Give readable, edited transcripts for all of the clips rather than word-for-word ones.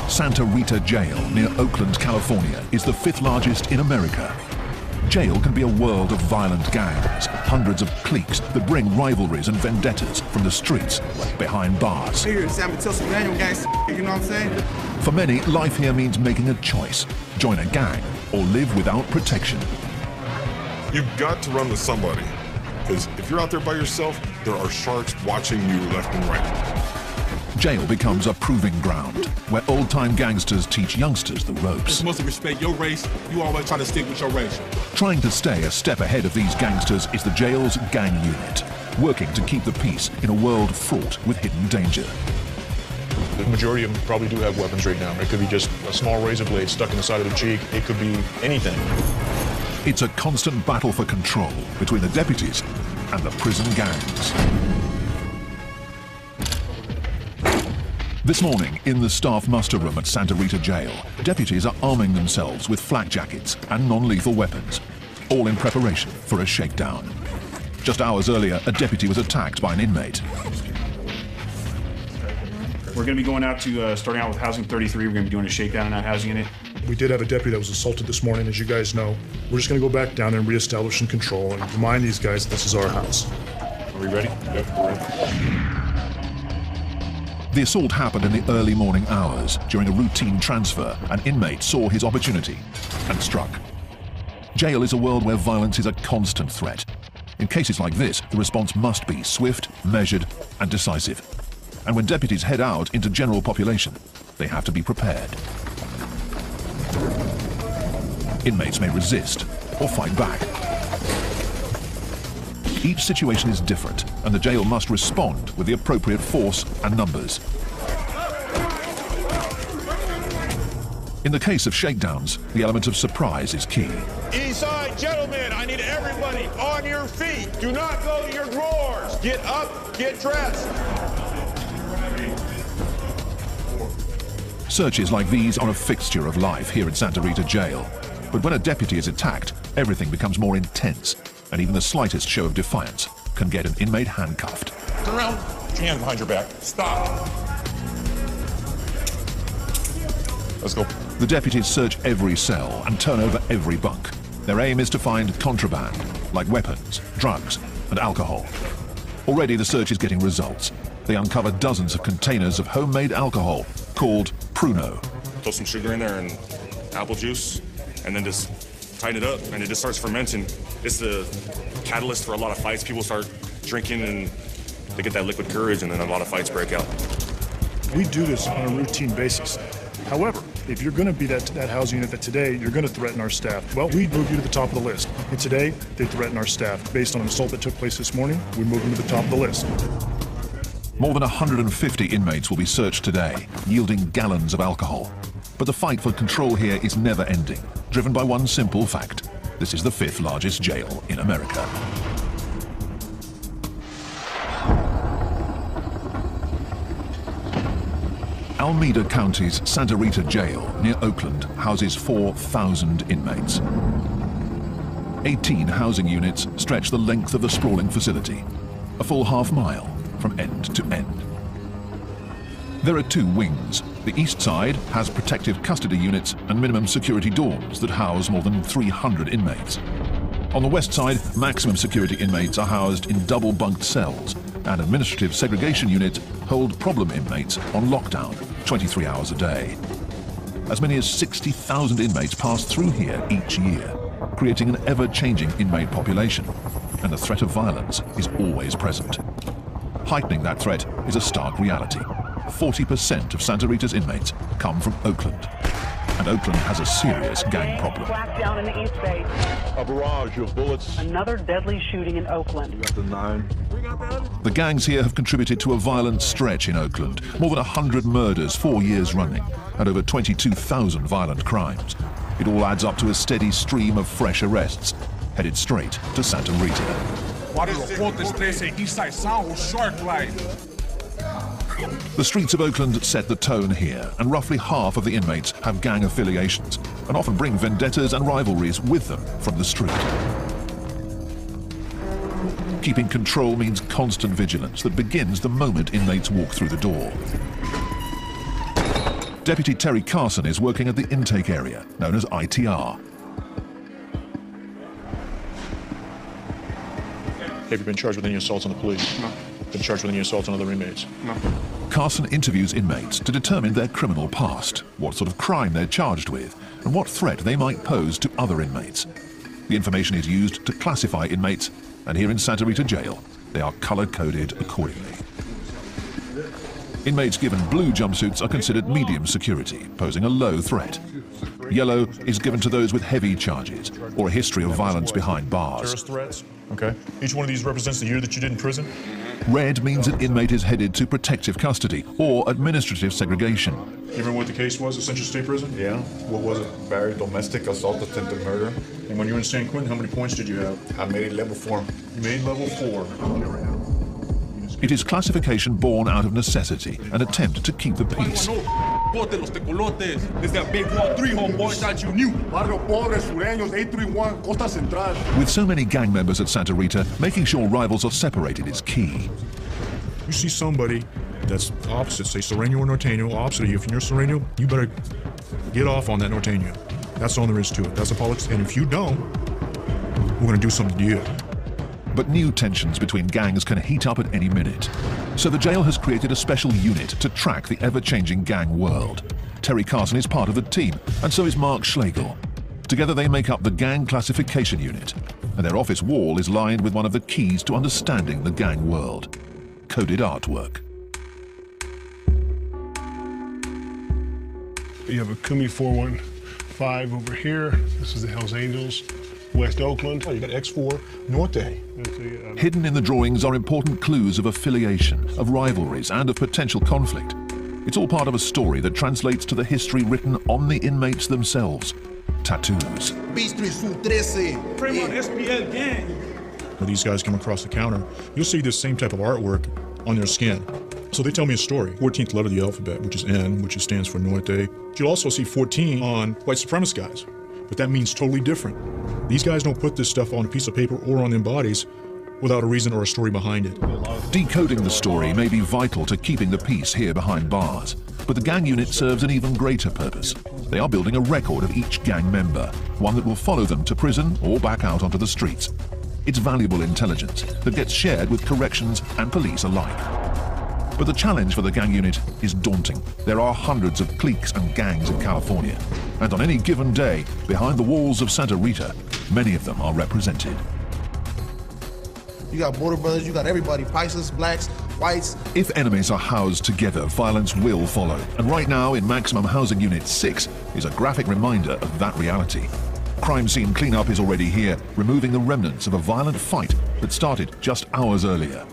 Santa Rita Jail near Oakland, California is the 5th largest in America. Jail can be a world of violent gangs, hundreds of cliques that bring rivalries and vendettas from the streets behind bars. You know what I'm saying? For many, life here means making a choice, join a gang or live without protection. You've got to run with somebody, because if you're out there by yourself, there are sharks watching you left and right. Jail becomes a proving ground where old-time gangsters teach youngsters the ropes. You're supposed to respect your race. You always try to stick with your race. Trying to stay a step ahead of these gangsters is the jail's gang unit, working to keep the peace in a world fraught with hidden danger. The majority of them probably do have weapons right now. It could be just a small razor blade stuck in the side of the cheek. It could be anything. It's a constant battle for control between the deputies and the prison gangs. This morning, in the staff muster room at Santa Rita Jail, deputies are arming themselves with flak jackets and non-lethal weapons, all in preparation for a shakedown. Just hours earlier, a deputy was attacked by an inmate. We're going to be going out to, starting out with Housing 33, we're going to be doing a shakedown in that housing unit. We did have a deputy that was assaulted this morning, as you guys know. We're just going to go back down and reestablish some control and remind these guys this is our house. Are we ready? Yep, we're ready. The assault happened in the early morning hours. During a routine transfer, an inmate saw his opportunity and struck. Jail is a world where violence is a constant threat. In cases like this, the response must be swift, measured, and decisive. And when deputies head out into general population, they have to be prepared. Inmates may resist or fight back. Each situation is different, and the jail must respond with the appropriate force and numbers. In the case of shakedowns, the element of surprise is key. Eastside gentlemen, I need everybody on your feet. Do not go to your drawers. Get up, get dressed. Searches like these are a fixture of life here at Santa Rita Jail. But when a deputy is attacked, everything becomes more intense, and even the slightest show of defiance can get an inmate handcuffed. Turn around, put your hands behind your back. Stop. Let's go. The deputies search every cell and turn over every bunk. Their aim is to find contraband, like weapons, drugs, and alcohol. Already the search is getting results. They uncover dozens of containers of homemade alcohol called Pruno. Throw some sugar in there and apple juice, and then just tighten it up, and it just starts fermenting. It's the catalyst for a lot of fights. People start drinking, and they get that liquid courage, and then a lot of fights break out. We do this on a routine basis. However, if you're going to be that housing unit that today you're going to threaten our staff, well, we move you to the top of the list. And today, they threaten our staff. Based on an assault that took place this morning, we move them to the top of the list. More than 150 inmates will be searched today, yielding gallons of alcohol. But the fight for control here is never ending, driven by one simple fact. This is the 5th largest jail in America. Alameda County's Santa Rita Jail near Oakland houses 4,000 inmates. 18 housing units stretch the length of the sprawling facility, a full half-mile from end to end. There are 2 wings. The east side has protective custody units and minimum security dorms that house more than 300 inmates. On the west side, maximum security inmates are housed in double-bunked cells, and administrative segregation units hold problem inmates on lockdown 23 hours a day. As many as 60,000 inmates pass through here each year, creating an ever-changing inmate population, and the threat of violence is always present. Heightening that threat is a stark reality. 40% of Santa Rita's inmates come from Oakland, and Oakland has a serious gang problem. Down in the East Bay. A barrage of bullets. Another deadly shooting in Oakland. We got the 9. The gangs here have contributed to a violent stretch in Oakland. More than 100 murders 4 years running, and over 22,000 violent crimes. It all adds up to a steady stream of fresh arrests, headed straight to Santa Rita. The streets of Oakland set the tone here, and roughly half of the inmates have gang affiliations, and often bring vendettas and rivalries with them from the street. Keeping control means constant vigilance that begins the moment inmates walk through the door. Deputy Terry Carson is working at the intake area, known as ITR. Have you been charged with any assaults on the police? No. Been charged with any assaults on other inmates? No. Carson interviews inmates to determine their criminal past, what sort of crime they're charged with, and what threat they might pose to other inmates. The information is used to classify inmates, and here in Santa Rita Jail, they are color-coded accordingly. Inmates given blue jumpsuits are considered medium security, posing a low threat. Yellow is given to those with heavy charges or a history of violence behind bars. Terrorist threats? Okay. Each one of these represents the year that you did in prison? Red means an inmate is headed to protective custody or administrative segregation. You remember what the case was at Central State Prison? Yeah. What was it? Barry, domestic assault, attempted murder. And when you were in San Quentin, how many points did you have? I made it level 4. You made level 4. It is classification born out of necessity, an attempt to keep the peace. It's that big Wall 3 homeboy that you knew. Barrio Pobre, Sureños, 831, Costa Central. With so many gang members at Santa Rita, making sure rivals are separated is key. You see somebody that's opposite, say Sureño or Norteño, opposite of you. If you're Sureño, you better get off on that Norteño. That's all there is to it. That's the politics. And if you don't, we're going to do something to you. But new tensions between gangs can heat up at any minute. So the jail has created a special unit to track the ever-changing gang world. Terry Carson is part of the team, and so is Mark Schlegel. Together they make up the Gang Classification Unit, and their office wall is lined with one of the keys to understanding the gang world: coded artwork. You have a Kumi 415 over here. This is the Hells Angels. West Oakland. Oh, you got X4 Norte. Hidden in the drawings are important clues of affiliation, of rivalries, and of potential conflict. It's all part of a story that translates to the history written on the inmates themselves: tattoos. When these guys come across the counter, you'll see this same type of artwork on their skin. So they tell me a story. 14th letter of the alphabet, which is N, which stands for Norte. You'll also see 14 on white supremacist guys, but that means totally different. These guys don't put this stuff on a piece of paper or on their bodies without a reason or a story behind it. Decoding the story may be vital to keeping the peace here behind bars, but the gang unit serves an even greater purpose. They are building a record of each gang member, one that will follow them to prison or back out onto the streets. It's valuable intelligence that gets shared with corrections and police alike. But the challenge for the gang unit is daunting. There are hundreds of cliques and gangs in California, and on any given day, behind the walls of Santa Rita, many of them are represented. You got Border Brothers, you got everybody, Pisces, blacks, whites. If enemies are housed together, violence will follow. And right now, in Maximum Housing Unit 6, is a graphic reminder of that reality. Crime scene cleanup is already here, removing the remnants of a violent fight that started just hours earlier.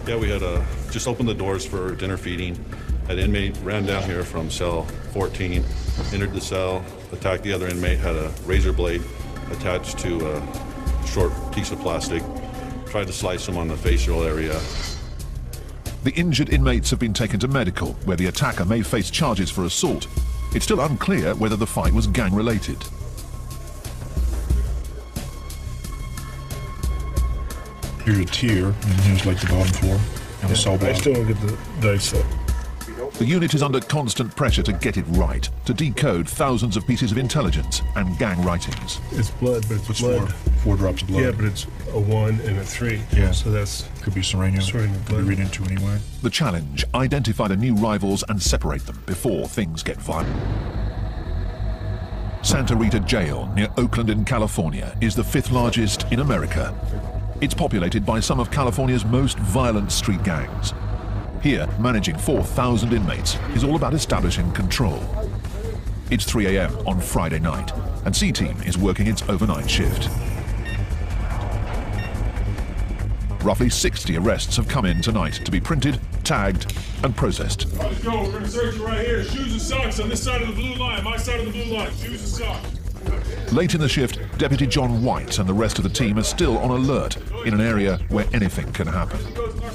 Yeah, we had just opened the doors for dinner feeding. An inmate ran down here from cell 14, entered the cell, attacked the other inmate, had a razor blade attached to a short piece of plastic, tried to slice him on the facial area. The injured inmates have been taken to medical, where the attacker may face charges for assault. It's still unclear whether the fight was gang-related. Here's a tier, and here's like the bottom floor. And the cell I still don't get the dice though. The unit is under constant pressure to get it right, to decode thousands of pieces of intelligence and gang writings. It's blood, but it's blood. Four drops of blood. Yeah, but it's a 1 and a 3. Yeah. So that's... Could be Sureño. Could be read into anyway. The challenge: identify the new rivals and separate them before things get violent. Santa Rita Jail, near Oakland in California, is the 5th largest in America. It's populated by some of California's most violent street gangs. Here, managing 4,000 inmates is all about establishing control. It's 3 a.m. on Friday night, and C-Team is working its overnight shift. Roughly 60 arrests have come in tonight to be printed, tagged, and processed. Let's go. We're going to search right here. Shoes and socks on this side of the blue line. My side of the blue line. Shoes and socks. Late in the shift, Deputy John White and the rest of the team are still on alert in an area where anything can happen.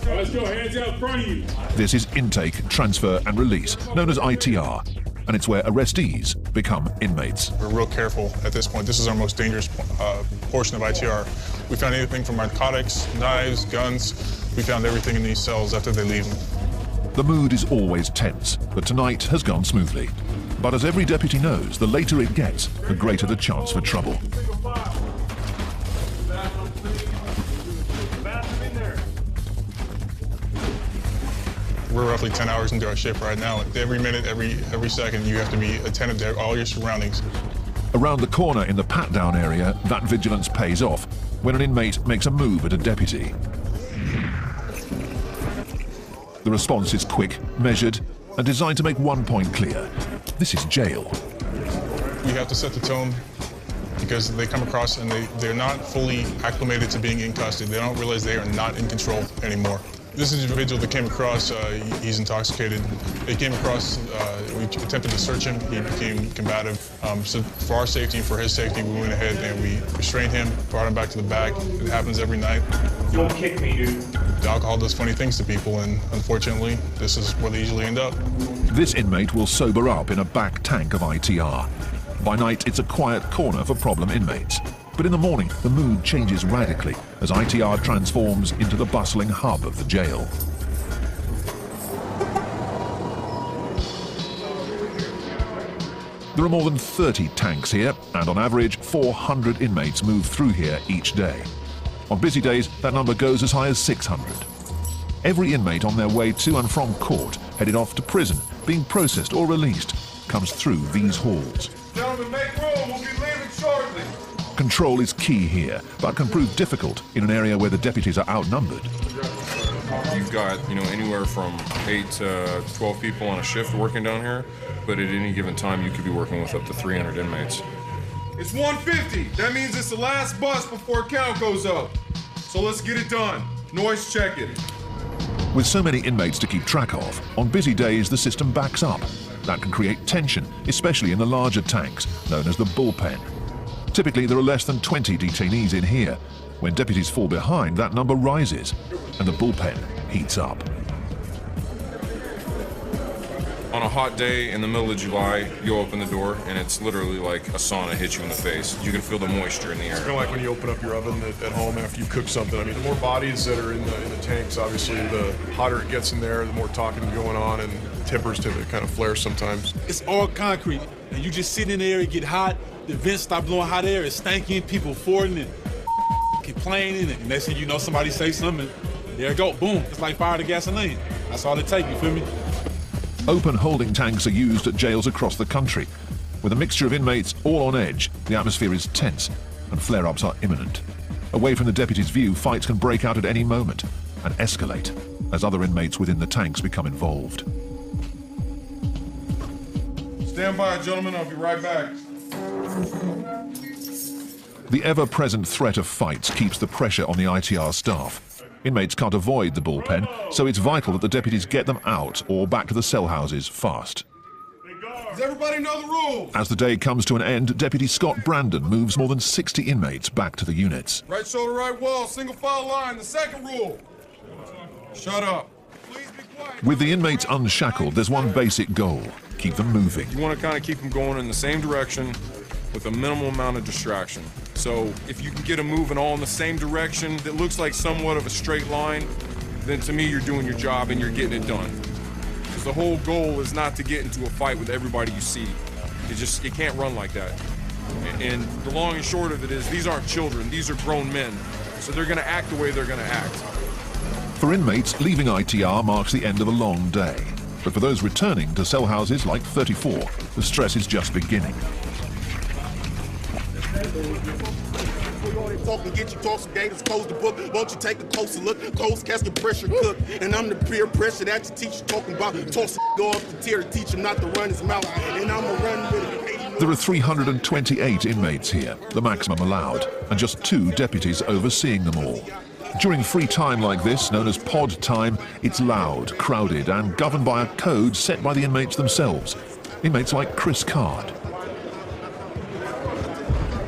Let's go. Hands out in front of you. This is intake, transfer, and release, known as ITR, and it's where arrestees become inmates. We're real careful at this point. This is our most dangerous portion of ITR. We found anything from narcotics, knives, guns. We found everything in these cells after they leave them. The mood is always tense, but tonight has gone smoothly. But as every deputy knows, the later it gets, the greater the chance for trouble. We're roughly 10 hours into our shift right now. Every minute, every second, you have to be attentive to all your surroundings. Around the corner in the pat-down area, that vigilance pays off when an inmate makes a move at a deputy. The response is quick, measured, and designed to make one point clear. This is jail. You have to set the tone because they come across and they're not fully acclimated to being in custody. They don't realize they are not in control anymore. This individual that came across, he's intoxicated. They came across, we attempted to search him. He became combative. So for our safety and for his safety, we went ahead and we restrained him, brought him back to the back. It happens every night. Don't kick me, dude. The alcohol does funny things to people, and unfortunately, this is where they usually end up. This inmate will sober up in a back tank of ITR. By night, it's a quiet corner for problem inmates. But in the morning, the mood changes radically as ITR transforms into the bustling hub of the jail. There are more than 30 tanks here, and on average, 400 inmates move through here each day. On busy days, that number goes as high as 600. Every inmate on their way to and from court, headed off to prison, being processed or released, comes through these halls. Gentlemen, make room. We'll be leaving shortly. Control is key here, but can prove difficult in an area where the deputies are outnumbered. You've got, anywhere from 8 to 12 people on a shift working down here, but at any given time you could be working with up to 300 inmates. It's 1:50. That means it's the last bus before count goes up. So let's get it done. Noise check it. With so many inmates to keep track of, on busy days the system backs up. That can create tension, especially in the larger tanks, known as the bullpen. Typically there are less than 20 detainees in here. When deputies fall behind, that number rises, and the bullpen heats up. On a hot day in the middle of July, you'll open the door and it's literally like a sauna hits you in the face. You can feel the moisture in the air. It's kind of like when you open up your oven at home after you cook something. I mean, the more bodies that are in the tanks, obviously, the hotter it gets in there, the more talking going on, and tempers tend to kind of flare sometimes. It's all concrete, and you just sit in there, it get hot, the vents stop blowing hot air, it's stinking, people fording and complaining, and next thing you know, somebody say something, and there it go, boom. It's like fire to gasoline. That's all it takes, you feel me? Open holding tanks are used at jails across the country. With a mixture of inmates all on edge, the atmosphere is tense and flare-ups are imminent. Away from the deputy's view, fights can break out at any moment and escalate as other inmates within the tanks become involved. Stand by, gentlemen. I'll be right back. The ever-present threat of fights keeps the pressure on the ITR staff. Inmates can't avoid the bullpen, so it's vital that the deputies get them out or back to the cell houses fast. Does everybody know the rules? As the day comes to an end, Deputy Scott Brandon moves more than 60 inmates back to the units. Right shoulder, right wall, single file line. The second rule. Shut up. With the inmates unshackled, there's one basic goal: keep them moving. You want to kind of keep them going in the same direction with a minimal amount of distraction. So if you can get them moving all in the same direction that looks like somewhat of a straight line, then to me you're doing your job and you're getting it done. Because the whole goal is not to get into a fight with everybody you see. It can't run like that. And the long and short of it is these aren't children, these are grown men. So they're gonna act the way they're gonna act. For inmates, leaving ITR marks the end of a long day. But for those returning to cell houses like 34, the stress is just beginning. Talking, get you toss some gators, close the book. Won't you take a closer look? Close casket pressure cook. And I'm the peer pressure that your teacher talking about. Toss go off the tier to teach him not to run his mouth. And I'ma run with it. There are 328 inmates here, the maximum allowed, and just 2 deputies overseeing them all. During free time like this, known as pod time, it's loud, crowded, and governed by a code set by the inmates themselves. Inmates like Chris Card.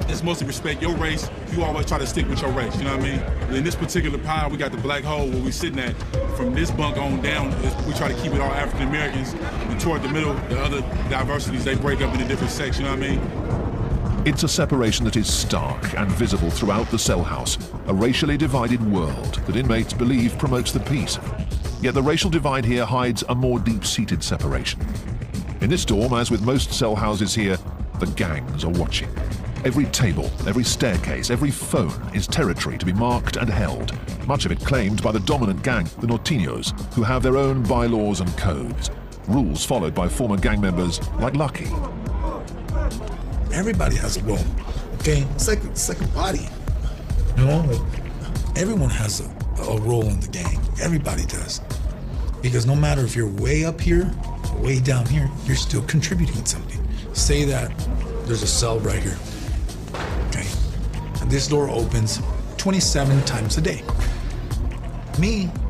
It's mostly respect your race. You always try to stick with your race, you know what I mean? In this particular pile, we got the black hole where we're sitting at. From this bunk on down, we try to keep it all African Americans. And toward the middle, the other diversities, they break up into different sects, you know what I mean? It's a separation that is stark and visible throughout the cell house, a racially divided world that inmates believe promotes the peace. Yet the racial divide here hides a more deep-seated separation. In this dorm, as with most cell houses here, the gangs are watching. Every table, every staircase, every phone is territory to be marked and held, much of it claimed by the dominant gang, the Norteños, who have their own bylaws and codes, rules followed by former gang members like Lucky. Everybody has a role, okay? It's like a body, you know? Like, everyone has a role in the gang. Everybody does. Because no matter if you're way up here or way down here, you're still contributing something. Say that there's a cell right here, okay? And this door opens 27 times a day.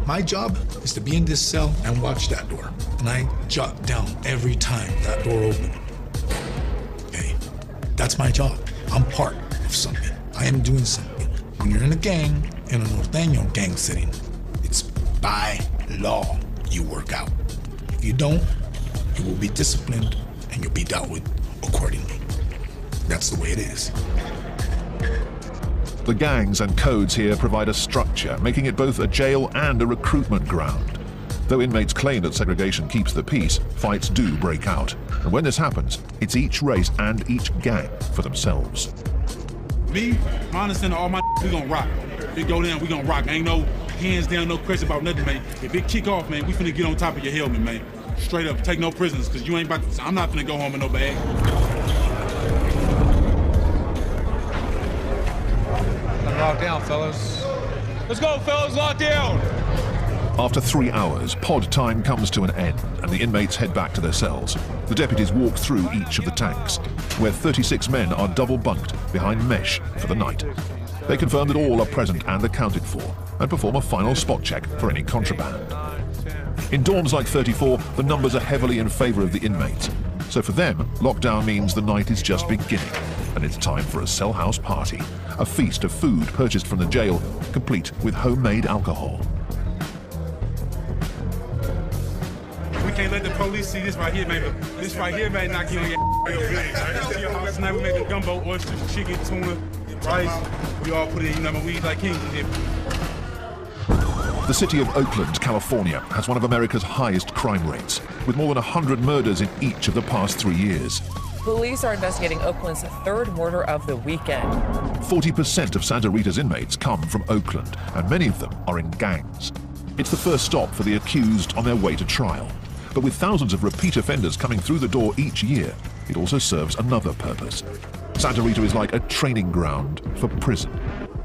My job is to be in this cell and watch that door. And I jot down every time that door opens. Okay? That's my job. I'm part of something. I am doing something. When you're in a gang, in a Norteño gang setting, it's by law you work out. If you don't, you will be disciplined and you'll be dealt with accordingly. That's the way it is. The gangs and codes here provide a structure, making it both a jail and a recruitment ground. Though inmates claim that segregation keeps the peace, fights do break out. And when this happens, it's each race and each gang for themselves. Me, my understanding, all my we gonna rock. If it go down, we gonna rock. Ain't no hands down, no question about nothing, man. If it kick off, man, we finna get on top of your helmet, man. Straight up, take no prisoners, cause you ain't about to, I'm not finna go home in no bag. Lock down, fellas. Let's go, fellas, lock down! After 3 hours, pod time comes to an end and the inmates head back to their cells. The deputies walk through each of the tanks, where 36 men are double bunked behind mesh for the night. They confirm that all are present and accounted for, and perform a final spot check for any contraband. In dorms like 34, the numbers are heavily in favor of the inmates. So for them, lockdown means the night is just beginning, and it's time for a cell house party, a feast of food purchased from the jail, complete with homemade alcohol. We can't let the police see this right here, man. This right here, man, knock you on your tonight we making gumbo, oysters, chicken, tuna, rice. We all put it in, you know, we eat like kings in here. The city of Oakland, California, has one of America's highest crime rates, with more than 100 murders in each of the past 3 years. Police are investigating Oakland's third murder of the weekend. 40% of Santa Rita's inmates come from Oakland, and many of them are in gangs. It's the first stop for the accused on their way to trial. But with thousands of repeat offenders coming through the door each year, it also serves another purpose. Santa Rita is like a training ground for prison.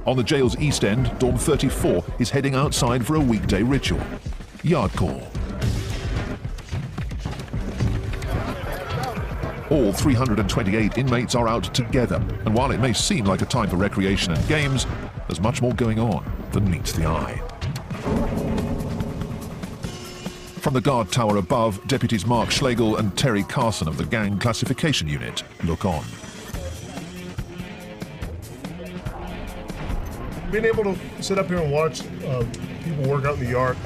On the jail's east end, Dorm 34 is heading outside for a weekday ritual. Yard call. All 328 inmates are out together, and while it may seem like a time for recreation and games, there's much more going on than meets the eye. From the guard tower above, deputies Mark Schlegel and Terry Carson of the Gang Classification Unit look on. Being able to sit up here and watch people work out in the yard,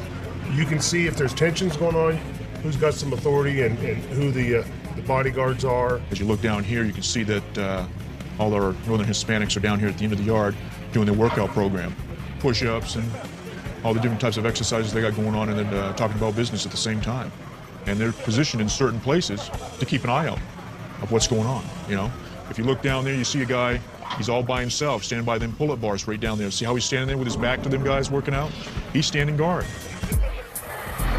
you can see if there's tensions going on, who's got some authority and who the bodyguards are. As you look down here, you can see that all our Northern Hispanics are down here at the end of the yard doing their workout program, push-ups and all the different types of exercises they got going on, and then talking about business at the same time. And they're positioned in certain places to keep an eye out of what's going on, you know. If you look down there, you see a guy, he's all by himself, standing by them pull-up bars right down there. See how he's standing there with his back to them guys working out? He's standing guard.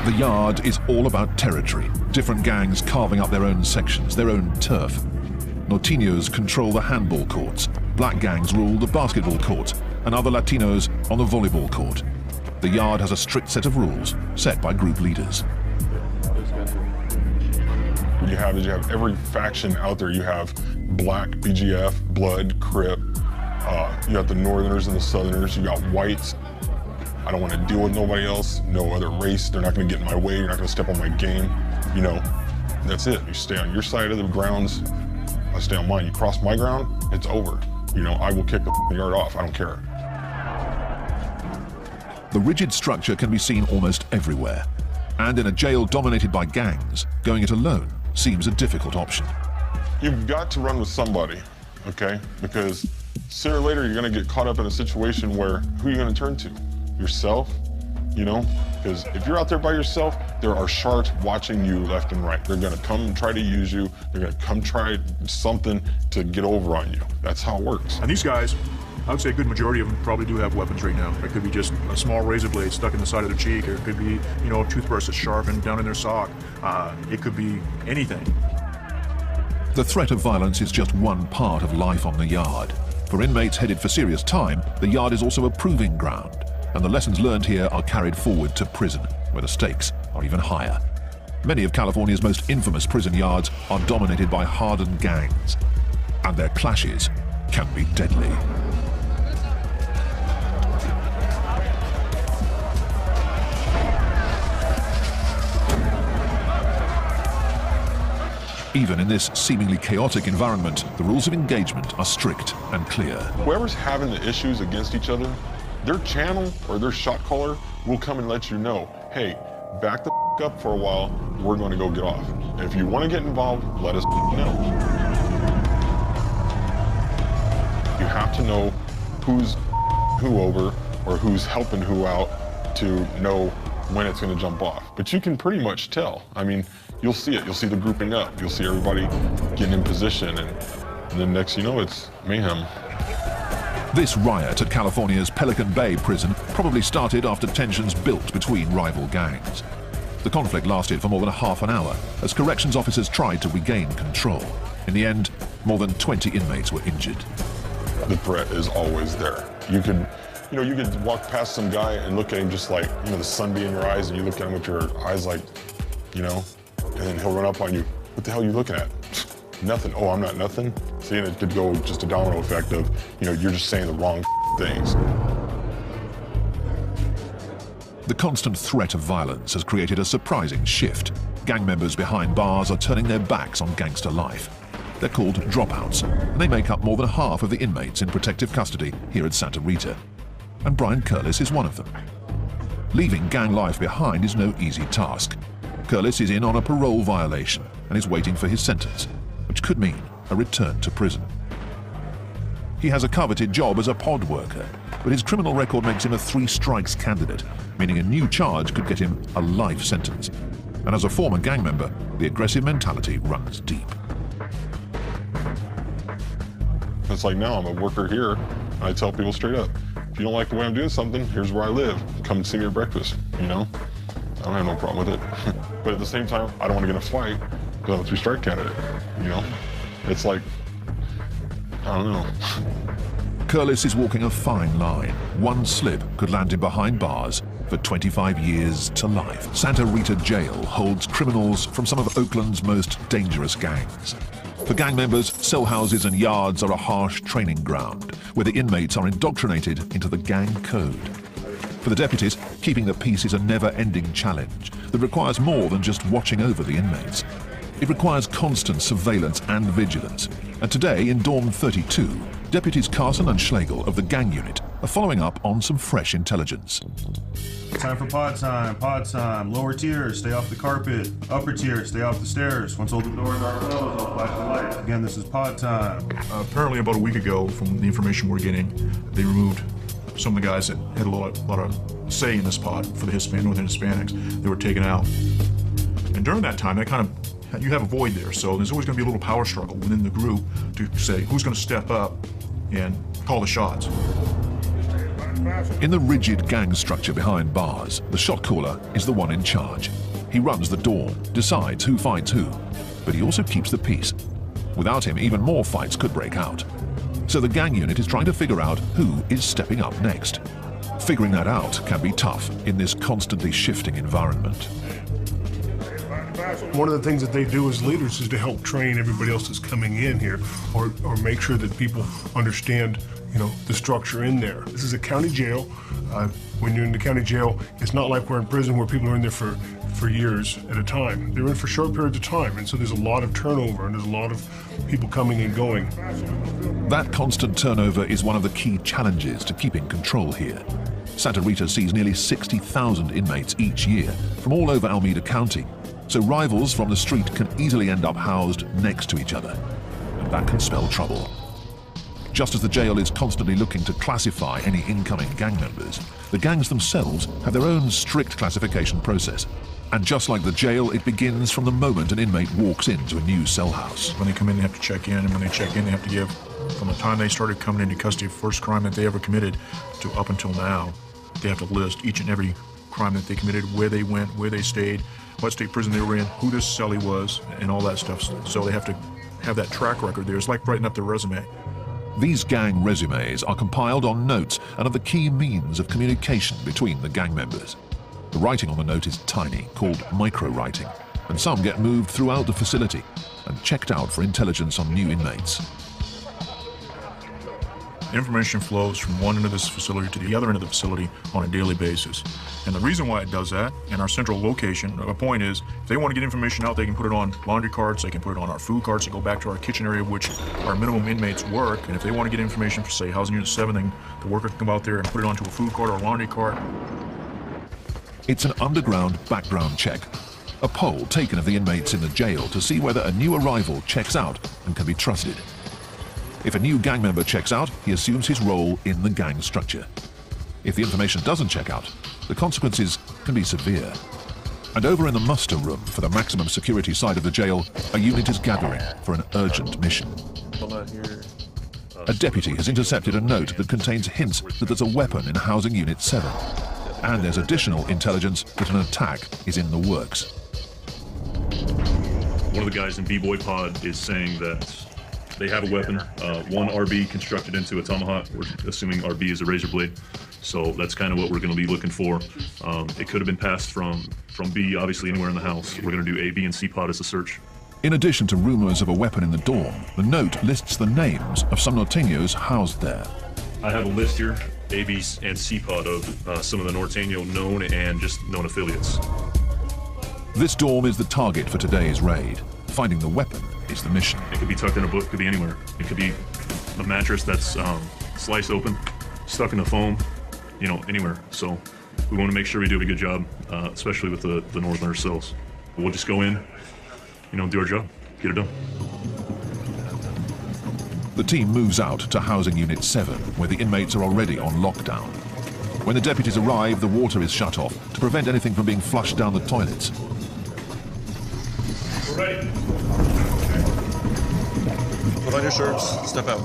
The yard is all about territory, different gangs carving up their own sections, their own turf. Norteños control the handball courts, black gangs rule the basketball court, and other Latinos on the volleyball court. The yard has a strict set of rules set by group leaders. What you have is you have every faction out there. You have Black, BGF, Blood, Crip. You got the Northerners and the Southerners. You got whites. I don't want to deal with nobody else, no other race. They're not going to get in my way. You're not going to step on my game. You know, that's it. You stay on your side of the grounds. I stay on mine. You cross my ground, it's over. You know, I will kick the yard off. I don't care. The rigid structure can be seen almost everywhere. And in a jail dominated by gangs, going it alone seems a difficult option. You've got to run with somebody, okay? Because sooner or later, you're going to get caught up in a situation where who are you going to turn to? Yourself you know? Because if you're out there by yourself, there are sharks watching you left and right. They're gonna come and try to use you. They're gonna come try something to get over on you. That's how it works. And these guys, I would say a good majority of them probably do have weapons right now. It could be just a small razor blade stuck in the side of their cheek, or it could be, you know, a toothbrush that's sharpened down in their sock. It could be anything. The threat of violence is just one part of life on the yard. For inmates headed for serious time, the yard is also a proving ground, and the lessons learned here are carried forward to prison, where the stakes are even higher. Many of California's most infamous prison yards are dominated by hardened gangs, and their clashes can be deadly. Even in this seemingly chaotic environment, the rules of engagement are strict and clear. Whoever's having the issues against each other, their channel or their shot caller will come and let you know, hey, back the up for a while, we're going to go get off. If you want to get involved, let us know. You have to know who's who over or who's helping who out to know when it's going to jump off. But you can pretty much tell. I mean, you'll see it. You'll see the grouping up. You'll see everybody getting in position, and then next you know, it's mayhem. This riot at California's Pelican Bay prison probably started after tensions built between rival gangs. The conflict lasted for more than half an hour as corrections officers tried to regain control. In the end, more than 20 inmates were injured. The threat is always there. You could walk past some guy and look at him just like, you know, the sun be in your eyes, and you look at him with your eyes like, you know, and then he'll run up on you. What the hell are you looking at? Nothing. Oh, I'm not nothing. See, and it could go just a domino effect of, you know, you're just saying the wrong things. The constant threat of violence has created a surprising shift. Gang members behind bars are turning their backs on gangster life. They're called dropouts, and they make up more than half of the inmates in protective custody here at Santa Rita. And Brian Curlis is one of them. Leaving gang life behind is no easy task. Curlis is in on a parole violation and is waiting for his sentence, which could mean a return to prison. He has a coveted job as a pod worker, but his criminal record makes him a 3 strikes candidate, meaning a new charge could get him a life sentence. And as a former gang member, the aggressive mentality runs deep. It's like now I'm a worker here, and I tell people straight up, if you don't like the way I'm doing something, here's where I live. Come and see me at breakfast, you know? I don't have no problem with it. But at the same time, I don't want to get in a fight because I'm a 3 strike candidate, you know? It's like, I don't know. Curlis is walking a fine line. One slip could land him behind bars for 25 years to life. Santa Rita Jail holds criminals from some of Oakland's most dangerous gangs. For gang members, cell houses and yards are a harsh training ground where the inmates are indoctrinated into the gang code. For the deputies, keeping the peace is a never-ending challenge that requires more than just watching over the inmates. It requires constant surveillance and vigilance. And today, in Dorm 32, Deputies Carson and Schlegel of the gang unit are following up on some fresh intelligence. Time for pod time, pod time. Lower tiers, stay off the carpet. Upper tiers, stay off the stairs. Once all the doors are closed, I'll flash the lights. Again, this is pod time. Apparently about a week ago, from the information we're getting, they removed some of the guys that had a lot of say in this pod for the Northern Hispanics. They were taken out. And during that time, you have a void there, so there's always going to be a little power struggle within the group to say who's going to step up and call the shots. In the rigid gang structure behind bars, the shot caller is the one in charge. He runs the dorm, decides who fights who, but he also keeps the peace. Without him, even more fights could break out. So the gang unit is trying to figure out who is stepping up next. Figuring that out can be tough in this constantly shifting environment. One of the things that they do as leaders is to help train everybody else that's coming in here, or make sure that people understand, you know, the structure in there. This is a county jail. When you're in the county jail, it's not like we're in prison where people are in there for years at a time. They're in for short periods of time, and so there's a lot of turnover, and there's a lot of people coming and going. That constant turnover is one of the key challenges to keeping control here. Santa Rita sees nearly 60,000 inmates each year from all over Alameda County, so rivals from the street can easily end up housed next to each other, and that can spell trouble. Just as the jail is constantly looking to classify any incoming gang members, the gangs themselves have their own strict classification process. And just like the jail, it begins from the moment an inmate walks into a new cell house. When they come in, they have to check in, and when they check in, they have to give, from the time they started coming into custody of first crime that they ever committed to up until now, they have to list each and every crime that they committed, where they went, where they stayed, what state prison they were in, who this cellie was, and all that stuff. So they have to have that track record there. It's like writing up their resume. These gang resumes are compiled on notes and are the key means of communication between the gang members. The writing on the note is tiny, called micro-writing, and some get moved throughout the facility and checked out for intelligence on new inmates. Information flows from one end of this facility to the other end of the facility on a daily basis. And the reason why it does that, in our central location, the point is, if they want to get information out, they can put it on laundry carts, they can put it on our food carts, they go back to our kitchen area, which our minimum inmates work. And if they want to get information for, say, Housing Unit 7, the worker can come out there and put it onto a food cart or a laundry cart. It's an underground background check, a poll taken of the inmates in the jail to see whether a new arrival checks out and can be trusted. If a new gang member checks out, he assumes his role in the gang structure. If the information doesn't check out, the consequences can be severe. And over in the muster room for the maximum security side of the jail, a unit is gathering for an urgent mission. A deputy has intercepted a note that contains hints that there's a weapon in Housing Unit 7. And there's additional intelligence that an attack is in the works. One of the guys in B-Boy Pod is saying that they have a weapon, one RB constructed into a tomahawk. We're assuming RB is a razor blade. So that's kind of what we're going to be looking for. It could have been passed from B, obviously anywhere in the house. We're going to do A, B, and C pod as a search. In addition to rumors of a weapon in the dorm, the note lists the names of some Norteños housed there. I have a list here, A, B, and C pod of some of the Norteño known and just known affiliates. This dorm is the target for today's raid. Finding the weapon is the mission. It could be tucked in a book, it could be anywhere. It could be a mattress that's sliced open, stuck in the foam, you know, anywhere. So we want to make sure we do a good job, especially with the northern cells. But we'll just go in, you know, do our job, get it done. The team moves out to Housing Unit 7, where the inmates are already on lockdown. When the deputies arrive, the water is shut off to prevent anything from being flushed down the toilets. We're ready. Put on your shirts, step out.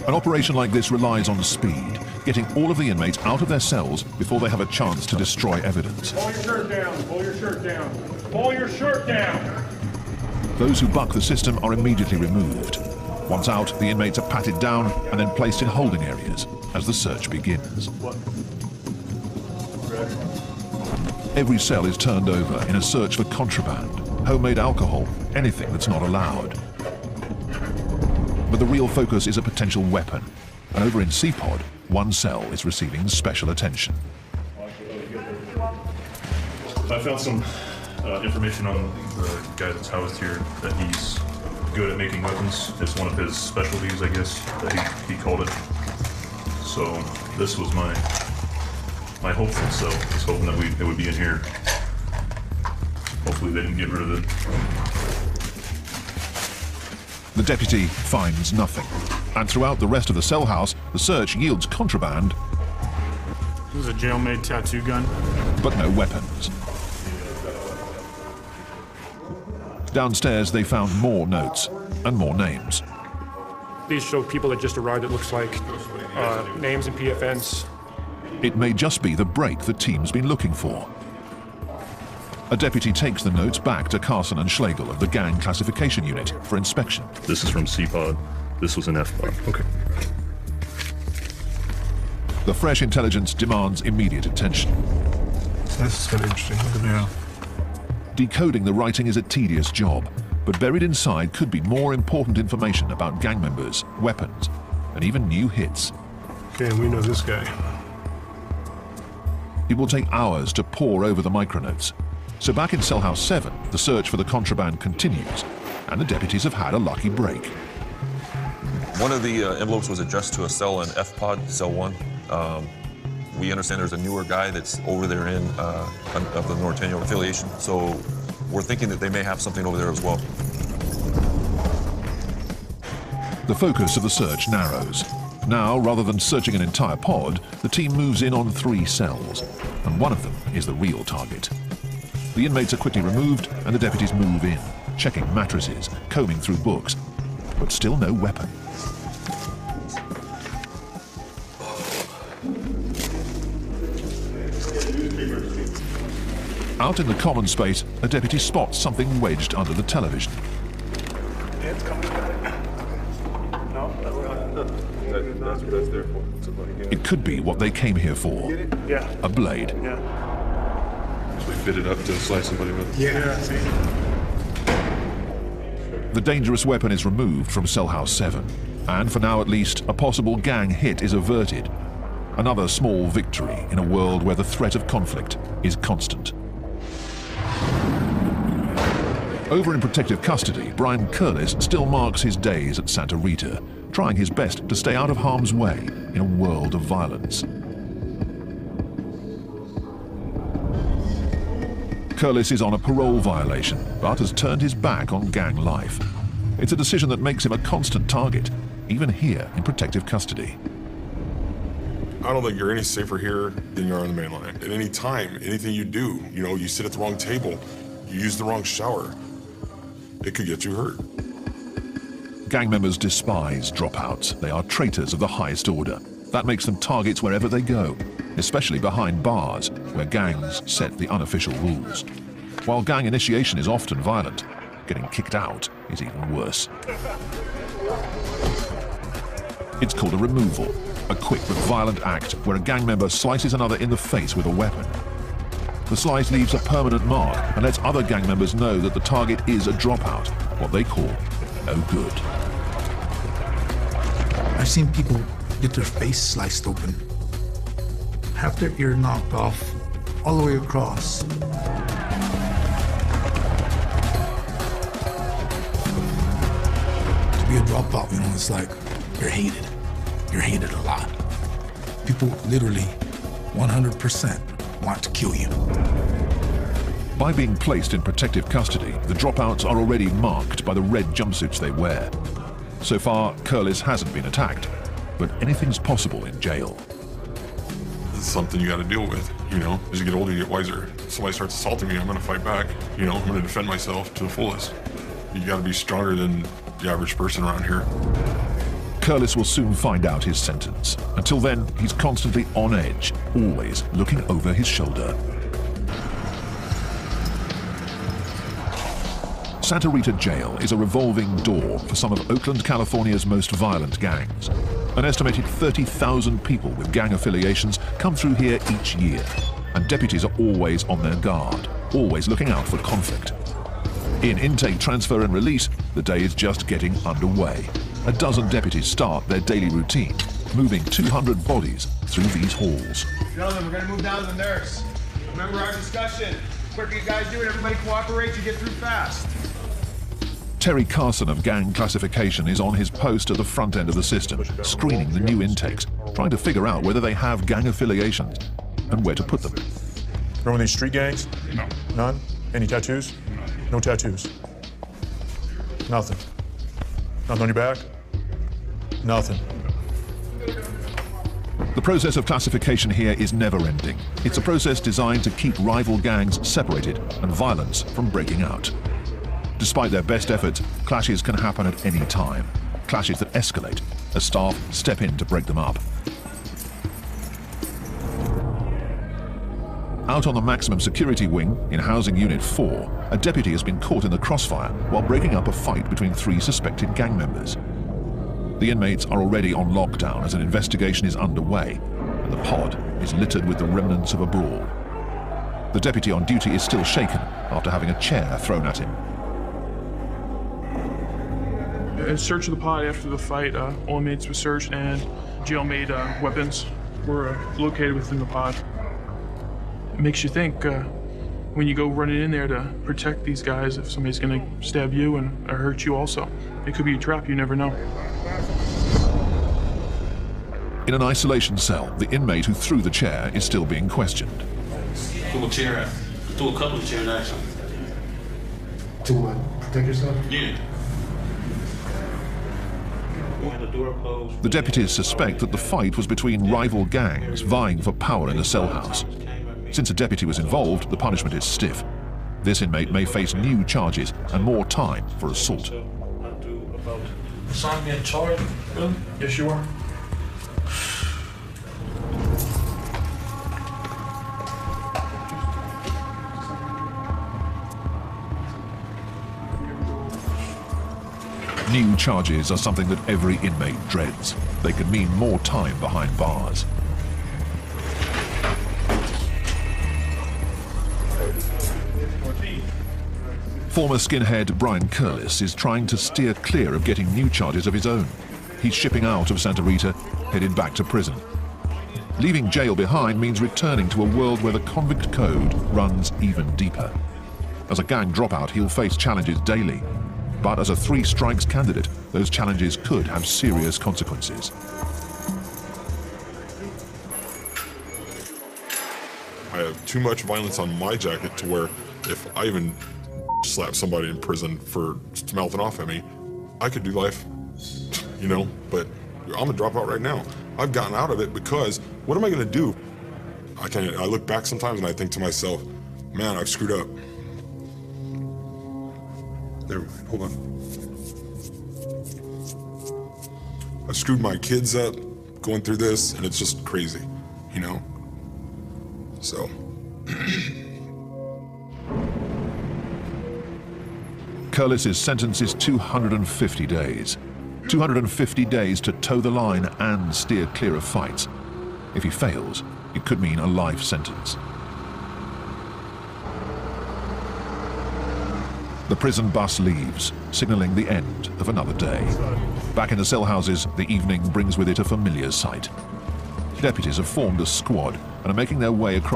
An operation like this relies on speed, getting all of the inmates out of their cells before they have a chance to destroy evidence. Pull your shirt down, pull your shirt down, pull your shirt down! Those who buck the system are immediately removed. Once out, the inmates are patted down and then placed in holding areas as the search begins. Every cell is turned over in a search for contraband, homemade alcohol, anything that's not allowed. But the real focus is a potential weapon, and over in C-Pod, one cell is receiving special attention. I found some information on the guy that's housed here, that he's good at making weapons. It's one of his specialties, I guess, that he called it. So this was my hopeful cell. I was hoping that it would be in here. Hopefully they didn't get rid of it. The deputy finds nothing, and throughout the rest of the cell house, the search yields contraband. This is a jail-made tattoo gun. But no weapons. Downstairs, they found more notes and more names. These show people that just arrived, it looks like. Names and PFNs. It may just be the break the team's been looking for. A deputy takes the notes back to Carson and Schlegel of the Gang Classification Unit for inspection. This is from C-Pod. This was an F-Pod. Okay. The fresh intelligence demands immediate attention. This is kind of interesting. Look at that. Decoding the writing is a tedious job, but buried inside could be more important information about gang members, weapons, and even new hits. Okay, we know this guy. It will take hours to pore over the micronotes. So back in Cell House 7, the search for the contraband continues, and the deputies have had a lucky break. One of the envelopes was addressed to a cell in F-Pod, Cell 1. We understand there's a newer guy that's over there of the Norteño affiliation, so we're thinking that they may have something over there as well. The focus of the search narrows. Now, rather than searching an entire pod, the team moves in on 3 cells, and one of them is the real target. The inmates are quickly removed, and the deputies move in, checking mattresses, combing through books, but still no weapon. Out in the common space, a deputy spots something wedged under the television. That's there for. It could be what they came here for. Yeah. A blade. Yeah. So we fit it up to slice somebody with. Yeah. The dangerous weapon is removed from Cell House 7, and for now at least, a possible gang hit is averted. Another small victory in a world where the threat of conflict is constant. Over in protective custody, Brian Curlis still marks his days at Santa Rita, trying his best to stay out of harm's way in a world of violence. Curlis is on a parole violation, but has turned his back on gang life. It's a decision that makes him a constant target, even here in protective custody. I don't think you're any safer here than you are on the main line. At any time, anything you do, you sit at the wrong table, you use the wrong shower, it could get you hurt. Gang members despise dropouts. They are traitors of the highest order. That makes them targets wherever they go, especially behind bars, where gangs set the unofficial rules. While gang initiation is often violent, getting kicked out is even worse. It's called a removal, a quick but violent act where a gang member slices another in the face with a weapon. The slice leaves a permanent mark and lets other gang members know that the target is a dropout, what they call no good. I've seen people get their face sliced open, have their ear knocked off, all the way across. To be a dropout, it's like you're hated. You're hated a lot. People literally 100% want to kill you. By being placed in protective custody, the dropouts are already marked by the red jumpsuits they wear. So far, Curlis hasn't been attacked, but anything's possible in jail. It's something you got to deal with, As you get older, you get wiser. If somebody starts assaulting me, I'm going to fight back. I'm going to defend myself to the fullest. You got to be stronger than the average person around here. Curlis will soon find out his sentence. Until then, he's constantly on edge, always looking over his shoulder. Santa Rita Jail is a revolving door for some of Oakland, California's most violent gangs. An estimated 30,000 people with gang affiliations come through here each year, and deputies are always on their guard, always looking out for conflict. In intake, transfer and release, the day is just getting underway. A dozen deputies start their daily routine, moving 200 bodies through these halls. Gentlemen, we're gonna move down to the nurse. Remember our discussion. The quicker you guys do it, everybody cooperates, you get through fast. Terry Carson of Gang Classification is on his post at the front end of the system, screening the new intakes, trying to figure out whether they have gang affiliations and where to put them. Remember these street gangs? No. None? Any tattoos? No tattoos. Nothing. Nothing on your back? Nothing. The process of classification here is never-ending. It's a process designed to keep rival gangs separated and violence from breaking out. Despite their best efforts, clashes can happen at any time. Clashes that escalate as staff step in to break them up. Out on the maximum security wing, in Housing Unit 4, a deputy has been caught in the crossfire while breaking up a fight between 3 suspected gang members. The inmates are already on lockdown as an investigation is underway, and the pod is littered with the remnants of a brawl. The deputy on duty is still shaken after having a chair thrown at him. In search of the pod after the fight, all inmates were searched and jail-made weapons were located within the pod. It makes you think when you go running in there to protect these guys, if somebody's gonna stab you and or hurt you also. It could be a trap, you never know. In an isolation cell, the inmate who threw the chair is still being questioned. Threw a chair, threw a couple of chairs actually. To what? Protect yourself? Yeah. The deputies suspect that the fight was between rival gangs vying for power in the cell house. Since a deputy was involved, the punishment is stiff. This inmate may face new charges and more time for assault. Sign me in charge, really? Yes, you are. New charges are something that every inmate dreads. They could mean more time behind bars. Former skinhead Brian Curlis is trying to steer clear of getting new charges of his own. He's shipping out of Santa Rita, headed back to prison. Leaving jail behind means returning to a world where the convict code runs even deeper. As a gang dropout, he'll face challenges daily. But as a three-strikes candidate, those challenges could have serious consequences. I have too much violence on my jacket to where if I even slap somebody in prison for mouthing off at me, I could do life, you know, but I'm a dropout right now. I've gotten out of it because what am I gonna do? I look back sometimes and I think to myself, man, I've screwed up. Never mind, hold on. I screwed my kids up going through this and it's just crazy, you know? So. Curlis's sentence is 250 days. 250 days to toe the line and steer clear of fights. If he fails, it could mean a life sentence. The prison bus leaves, signaling the end of another day. Back in the cell houses, the evening brings with it a familiar sight. Deputies have formed a squad and are making their way across